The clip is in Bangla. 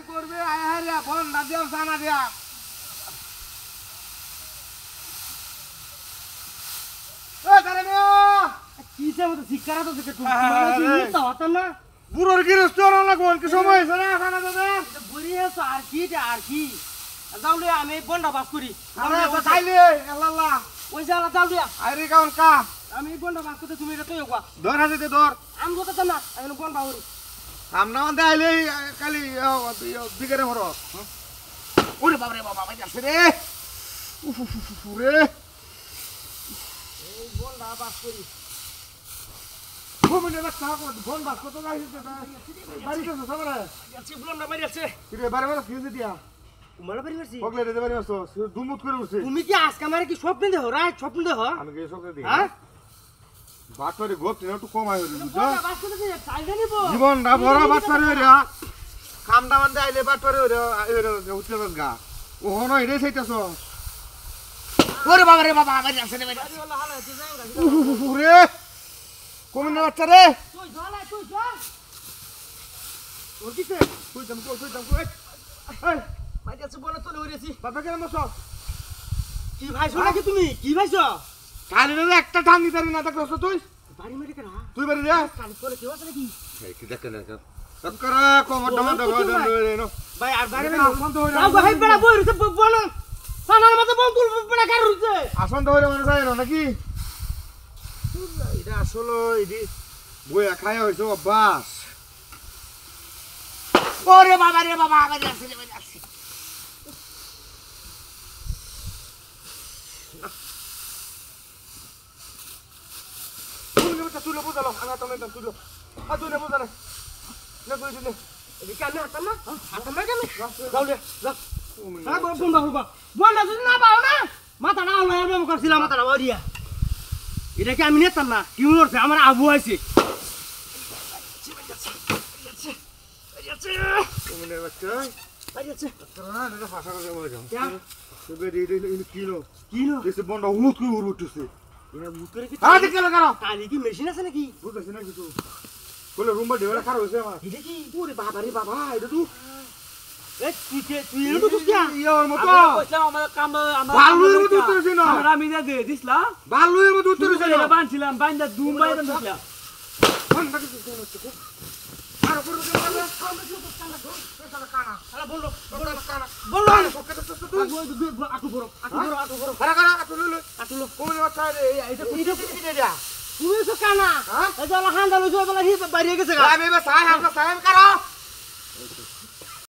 কি করবে আয় হায় রে ফোন না দিও জানা দিয়া ও তারে মেও কিসে মতো শিক্ষারা তো থেকে তুমি তো হতো না বুড়োর কি রেস্টুরেন্ট না কোন কি সময় হইছে না জানা দাদা বুড়ি আছে আর কি যাওলে আমি বন্ডা বাস করি আরে তো খাইলে আল্লাহ ওই জালা যাও দিয়া আইরে কাউন কা আমি বন্ডা বাস করতে তুমি এটা তো ইয়া ধর হাতে ধর আমি কথা না আমি বন্ডা করি আমরা মানে আইলে কালি বিগরে মর ওরে বাবা রে বাবা ভাই আছে রে রে এই বন্ডা বাস করি ঘুমনে না কাক ফোন বাস কত গাইছে বাড়িতে তো সবরে আছি বন্ডা মারি আছে কিরে বারে বারে ফিউজ দিয়া তোমার বাড়ি মারছি পগলে রে বারে মারছো দুমুত করে উঠছে তুমি কি আজকে আমারে কি স্বপ্ন দেখো রাত স্বপ্ন দেখো আমি কি সব দিই হ্যাঁ বাটরে গোপ তিন একটু কম আইলো বুঝছো বন্ডা বাস করতে চাইলে নিব জীবন না বড় বাটরে রে কামদা মান আইলে বাটরে রে উঠছে গা ও হনো এরে চাইতাছ ওরে বাবা রে বাবা আমার আছে রে আল্লাহ হালা তুই যাও রে কোন না বাচ্চা রে তুই জ্বালা তুই জ্বালা ওর কিছে তুই জামকো এই ভাই আছে বলে তো লইরেছি বাবা কেন মশো কি ভাইছো নাকি তুমি কি ভাইছো কালি রে একটা ঠান দিতারি না দেখছস তুই বাড়ি মেরে কেন তুই বাড়ি রে কাল করে কেউ আছে নাকি এই কি দেখে না তকরা কোমর দমন রে নো ভাই আর বাড়ি মেরে আসন তো হইরা যাও ভাই বড় বই রুতে বল সানার মধ্যে বল তুল বড় কার রুতে আসন তো হইরা মানে যায় না নাকি এটা আসলে এডি বইয়া খায়া হইছে অভ্যাস ওরে বাবা রে বাবা আমার আছে রে আছে তুই বুঝালো আমি তো মেন তুই আ তুই বুঝালে না তুই দিলে এদিকে আমি হাঁটাম না কেন যাও রে যাও হ্যাঁ বন্ধা যদি না পাও না মাথাটা আলো আমি করছিলাম মাথাটা বাড়িয়া এটা কি আমি নিতাম না কি করছে আমার আবু আছে তুমি বাচ্চা আছে না এটা ভাষা করে বলে যাও क्या তবে এই কিলো কিনো এসে বন্ধ হুত করে উঠতেছে এরা মুতরে কি হ্যাঁ দেখে লাগানো কালি কি মেশিন আছে নাকি বুঝতেছ না কিছু বলে রুম বা ঢেউলা খারাপ হয়েছে আমার এটা কি ওরে বাবা রে বাবা এটা তুই এ তুই এনে তো কুস্তিয়া ইয়ার মতো কইলাম আমার কাম আমার বালুর মতো উঠতেছে না আমরা মিনা দে দিছলা বালুর মতো উঠতেছে না এটা বানছিলাম বাইন্দা দুম বাইন্দা দিছলা তুমি তো কানা এই যে হান্ডা লইছো বলা হি বাইরে গেছে গা আমি সাহেব কারো